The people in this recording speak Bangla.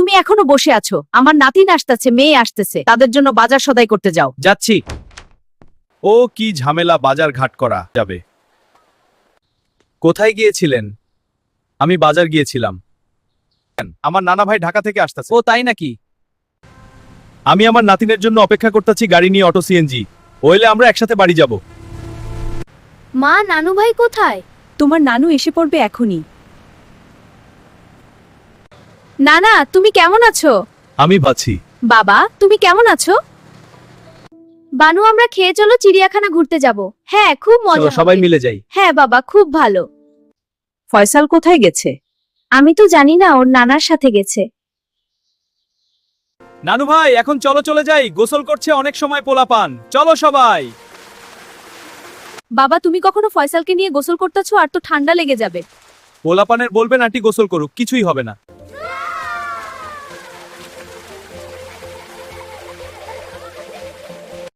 তুমি এখনো বসে আছো? আমার নাতিন আসতেছে, মেয়ে আসতেছে, তাদের জন্য বাজার সদাই করতে যাও। যাচ্ছি। ও কি ঝামেলা, বাজার ঘাট করা যাবে। কোথায় গিয়েছিলেন? আমি বাজার গিয়েছিলাম। আমার নানা ভাই ঢাকা থেকে আসতেছে। ও তাই নাকি? আমি আমার নাতিনের জন্য অপেক্ষা করতেছি গাড়ি নিয়ে, অটো সিএনজি। ওইলে আমরা একসাথে বাড়ি যাব। মা, নানু ভাই কোথায়? তোমার নানু এসে পড়বে এখনই। নানা, তুমি কেমন আছো? আমি ভাবছি। বাবা, তুমি কেমন আছো? বানু, আমরা খেয়ে চলো চিড়িয়াখানা ঘুরতে যাব। হ্যাঁ, খুব মজা চলো সবাই হবে। মিলে যাই। হ্যাঁ বাবা, খুব ভালো। ফয়সাল কোথায় গেছে? আমি তো জানি না, ওর নানার সাথে গেছে। নানু ভাই, এখন চলো চলে যাই, গোসল করছে অনেক সময় পোলাপান। চলো সবাই। বাবা, তুমি কখনো ফয়সালকে নিয়ে গোসল করতেছো? আর তো ঠান্ডা লেগে যাবে। পোলাপানের বলবেন আন্টি গোসল করুক, কিছুই হবে না।